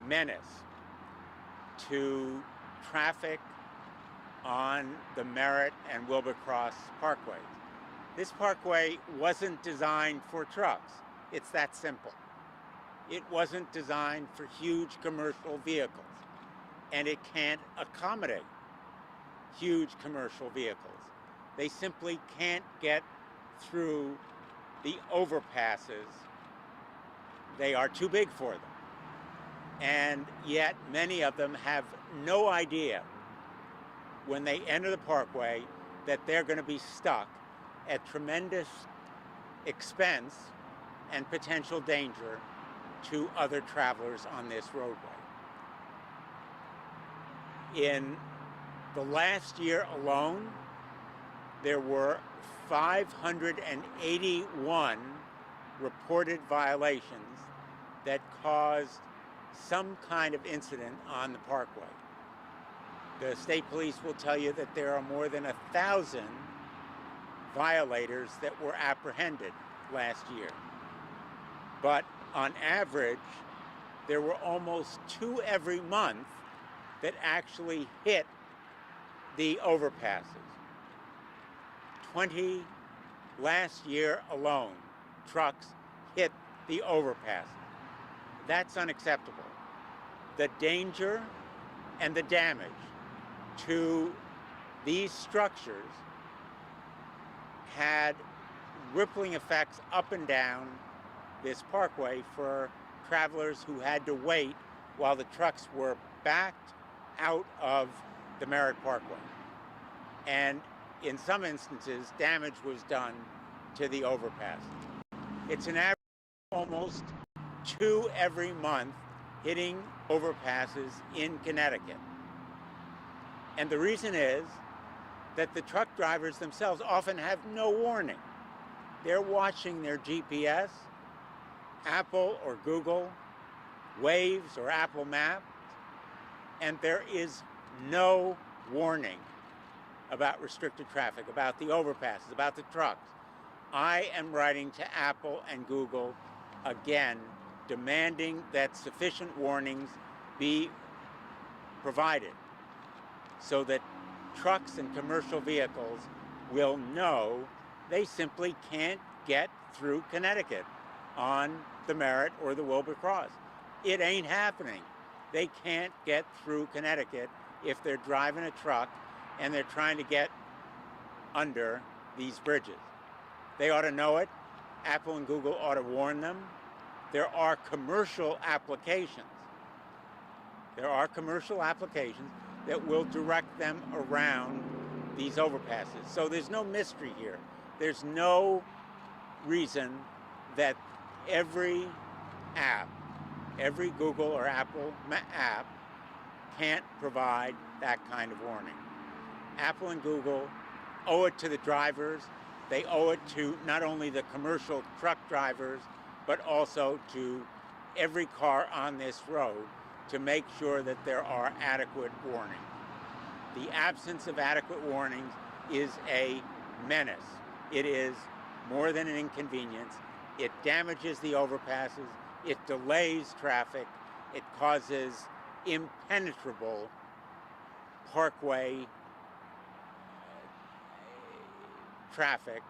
menace to traffic on the Merritt and Wilbur Cross parkways. This parkway wasn't designed for trucks. It's that simple. It wasn't designed for huge commercial vehicles, and it can't accommodate huge commercial vehicles. They simply can't get through the overpasses. They are too big for them. And yet many of them have no idea when they enter the parkway that they're going to be stuck at tremendous expense and potential danger to other travelers on this roadway. In the last year alone, there were 581 reported violations that caused some kind of incident on the parkway. The state police will tell you that there are more than 1,000 violators that were apprehended last year. But on average, there were almost 2 every month that actually hit the overpasses. 20 last year alone, trucks hit the overpasses. That's unacceptable. The danger and the damage to these structures had rippling effects up and down this parkway for travelers who had to wait while the trucks were backed out of the Merritt Parkway. And in some instances, damage was done to the overpass. It's an average of almost 2 every month hitting overpasses in Connecticut. And the reason is that the truck drivers themselves often have no warning. They're watching their GPS, Apple or Google, Waves or Apple Maps, and there is no warning about restricted traffic, about the overpasses, about the trucks. I am writing to Apple and Google again, demanding that sufficient warnings be provided so that trucks and commercial vehicles will know they simply can't get through Connecticut on the Merritt or the Wilbur Cross. It ain't happening. They can't get through Connecticut if they're driving a truck and they're trying to get under these bridges. They ought to know it. Apple and Google ought to warn them. There are commercial applications. There are commercial applications that will direct them around these overpasses. So there's no mystery here. There's no reason that every app, every Google or Apple app can't provide that kind of warning. Apple and Google owe it to the drivers. They owe it to not only the commercial truck drivers, but also to every car on this road to make sure that there are adequate warnings. The absence of adequate warnings is a menace. It is more than an inconvenience. It damages the overpasses. It delays traffic. It causes impenetrable parkway traffic.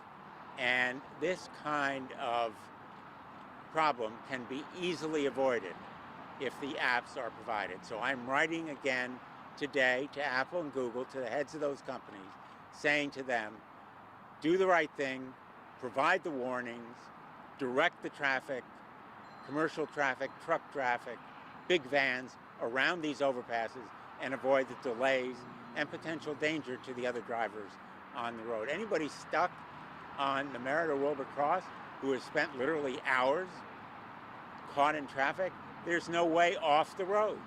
And this kind of problem can be easily avoided if the apps are provided. So I'm writing again today to Apple and Google, to the heads of those companies, saying to them, do the right thing, provide the warnings, direct the traffic, commercial traffic, truck traffic, big vans around these overpasses, and avoid the delays and potential danger to the other drivers on the road. Anybody stuck on the Merritt or Wilbur Cross who has spent literally hours caught in traffic, there's no way off the roads.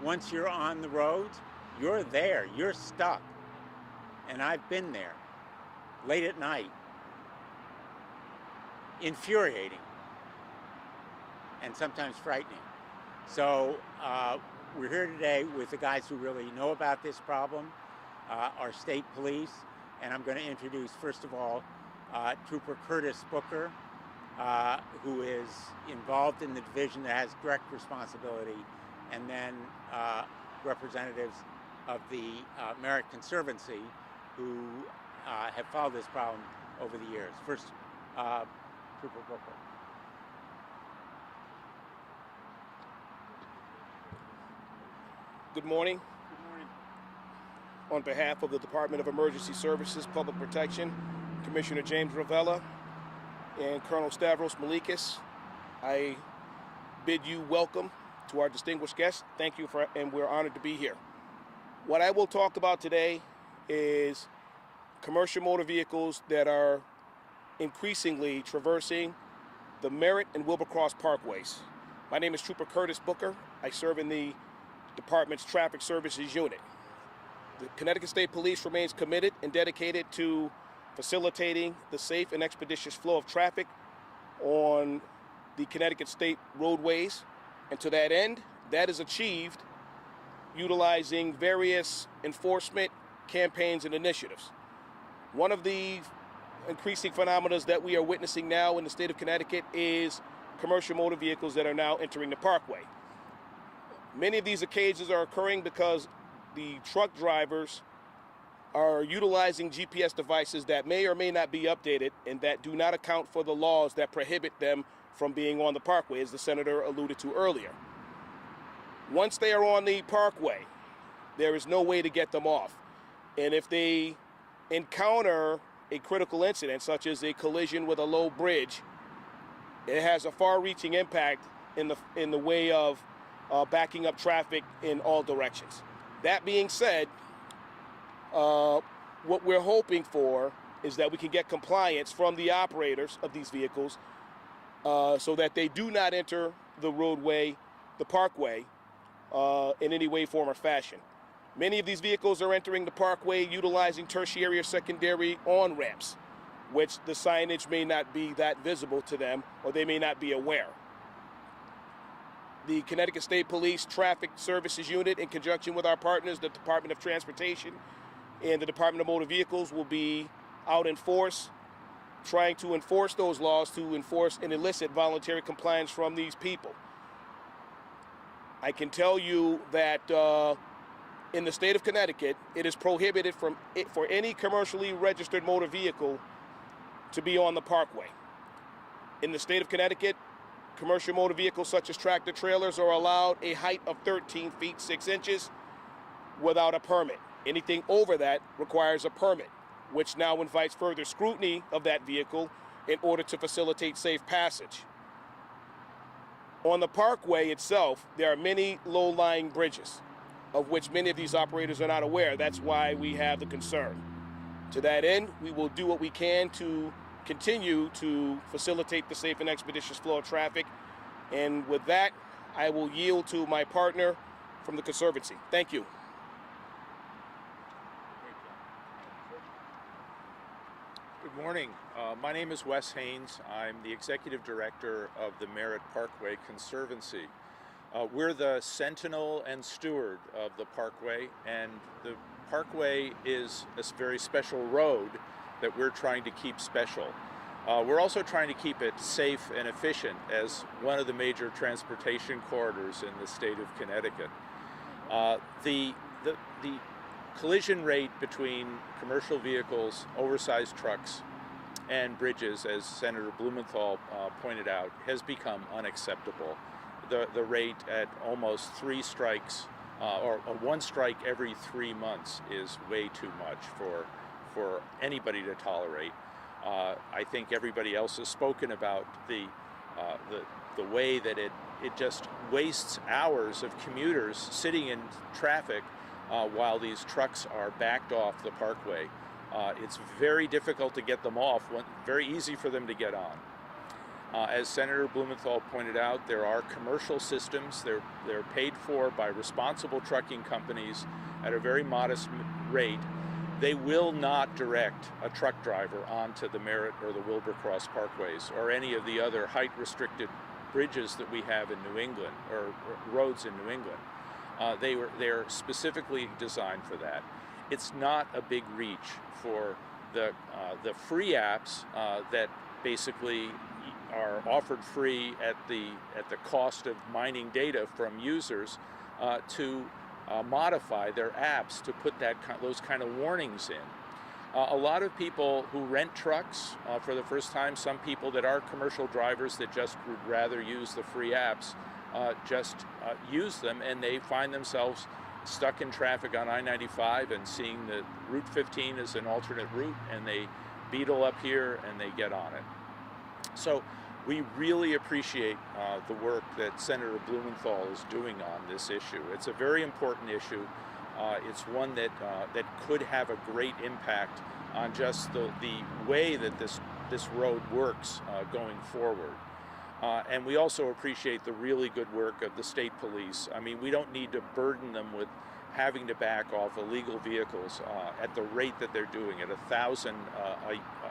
Once you're on the roads, you're there, you're stuck. And I've been there, late at night. Infuriating and sometimes frightening. So we're here today with the guys who really know about this problem, our state police, and I'm going to introduce, first of all, Trooper Curtis Booker, who is involved in the division that has direct responsibility and then representatives of the Merritt Conservancy who have followed this problem over the years. First, Trooper Booker. Good morning. Good morning. On behalf of the Department of Emergency Services, Public Protection, Commissioner James Ravella, and Colonel Stavros Malikis, I bid you welcome to our distinguished guests. Thank you and we're honored to be here. What I will talk about today is commercial motor vehicles that are increasingly traversing the Merritt and Wilbercross parkways. My name is Trooper Curtis Booker. I serve in the Department's Traffic Services Unit. The Connecticut State Police remains committed and dedicated to facilitating the safe and expeditious flow of traffic on the Connecticut State roadways. And to that end, that is achieved utilizing various enforcement campaigns and initiatives. One of the increasing phenomena that we are witnessing now in the state of Connecticut is commercial motor vehicles that are now entering the parkway. Many of these occasions are occurring because the truck drivers are utilizing GPS devices that may or may not be updated and that do not account for the laws that prohibit them from being on the parkway, as the senator alluded to earlier. Once they are on the parkway, there is no way to get them off. And if they encounter a critical incident, such as a collision with a low bridge, it has a far-reaching impact in the way of backing up traffic in all directions. That being said, what we're hoping for is that we can get compliance from the operators of these vehicles so that they do not enter the roadway, the parkway, in any way, form, or fashion. Many of these vehicles are entering the parkway utilizing tertiary or secondary on-ramps, which the signage may not be that visible to them, or they may not be aware. The Connecticut State Police Traffic Services Unit, in conjunction with our partners, the Department of Transportation and the Department of Motor Vehicles, will be out in force, trying to enforce those laws, to enforce and elicit voluntary compliance from these people. I can tell you that in the state of Connecticut, it is prohibited for any commercially registered motor vehicle to be on the parkway. In the state of Connecticut, commercial motor vehicles such as tractor trailers are allowed a height of 13 feet 6 inches without a permit. Anything over that requires a permit, which now invites further scrutiny of that vehicle in order to facilitate safe passage. On the parkway itself, there are many low-lying bridges, of which many of these operators are not aware. That's why we have the concern. To that end, we will do what we can to continue to facilitate the safe and expeditious flow of traffic. And with that, I will yield to my partner from the Conservancy. Thank you. Good morning. My name is Wes Haynes. I'm the Executive Director of the Merritt Parkway Conservancy. We're the sentinel and steward of the parkway, and the parkway is a very special road that we're trying to keep special. We're also trying to keep it safe and efficient as one of the major transportation corridors in the state of Connecticut. The collision rate between commercial vehicles, oversized trucks, and bridges, as Senator Blumenthal pointed out, has become unacceptable. The rate at almost 3 strikes, or 1 strike every 3 months, is way too much for anybody to tolerate. I think everybody else has spoken about the way that it just wastes hours of commuters sitting in traffic while these trucks are backed off the parkway. It's very difficult to get them off, very easy for them to get on. As Senator Blumenthal pointed out, there are commercial systems. They're paid for by responsible trucking companies at a very modest rate. They will not direct a truck driver onto the Merritt or the Wilbercross parkways or any of the other height-restricted bridges that we have in New England, or roads in New England. They're specifically designed for that. It's not a big reach for the free apps that basically are offered free at the cost of mining data from users to modify their apps to put those kind of warnings in. A lot of people who rent trucks for the first time, some people that are commercial drivers that just would rather use the free apps, just use them, and they find themselves stuck in traffic on I-95 and seeing that Route 15 is an alternate route, and they beetle up here and they get on it. So we really appreciate the work that Senator Blumenthal is doing on this issue. It's a very important issue. It's one that could have a great impact on just the way that this road works going forward. And we also appreciate the really good work of the state police. I mean, we don't need to burden them with having to back off illegal vehicles at the rate that they're doing it. 1,000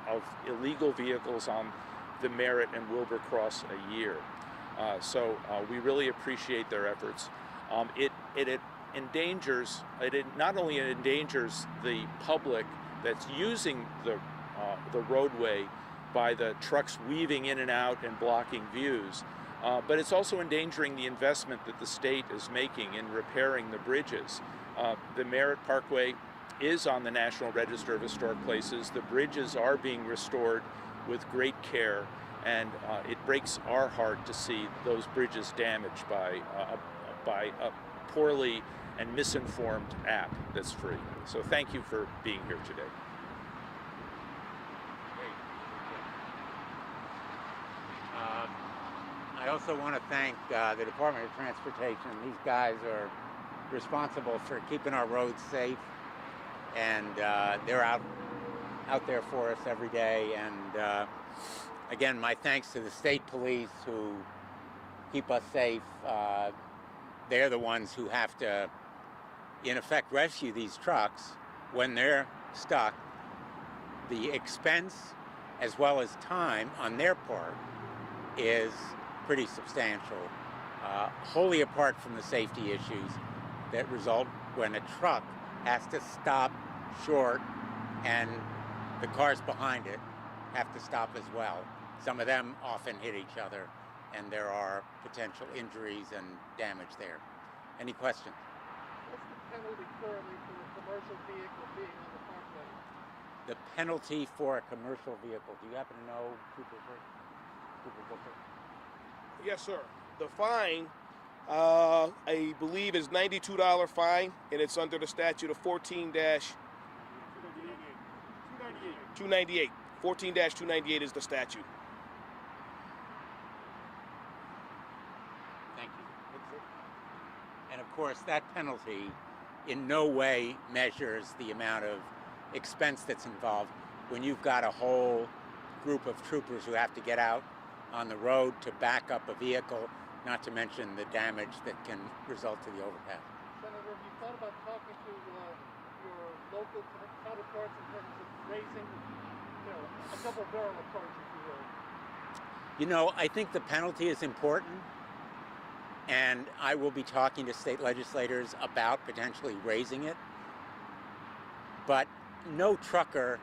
of illegal vehicles on the Merritt and Wilbur Cross a year. So we really appreciate their efforts. It not only endangers the public that's using the roadway by the trucks weaving in and out and blocking views, but it's also endangering the investment that the state is making in repairing the bridges. The Merritt Parkway is on the National Register of Historic Places. The bridges are being restored with great care, and it breaks our heart to see those bridges damaged by a poorly and misinformed app that's free. So thank you for being here today. I also want to thank the Department of Transportation. These guys are responsible for keeping our roads safe, and they're out there for us every day. And again, my thanks to the state police who keep us safe. They're the ones who have to, in effect, rescue these trucks when they're stuck. The expense as well as time on their part is pretty substantial, wholly apart from the safety issues that result when a truck has to stop short and the cars behind it have to stop as well. Some of them often hit each other, and there are potential injuries and damage there. Any questions? What's the penalty currently for a commercial vehicle being on the parkway? The penalty for a commercial vehicle, do you happen to know, Cooper Booker? Yes, sir. The fine, I believe, is $92 fine, and it's under the statute of 298. 14-298 is the statute. Thank you. And of course, that penalty in no way measures the amount of expense that's involved when you've got a whole group of troopers who have to get out on the road to back up a vehicle, not to mention the damage that can result to the overpass. Senator, have you thought about talking to your local counterparts in terms of raising, a double-barrel approach, if you will? I think the penalty is important, and I will be talking to state legislators about potentially raising it. But no trucker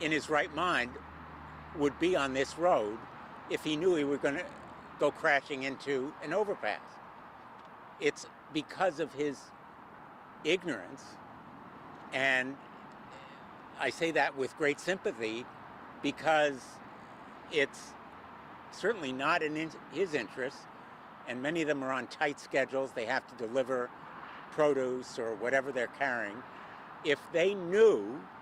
in his right mind would be on this road if he knew he were going to go crashing into an overpass. It's because of his ignorance, and I say that with great sympathy because it's certainly not in his interest, and many of them are on tight schedules. They have to deliver produce or whatever they're carrying. If they knew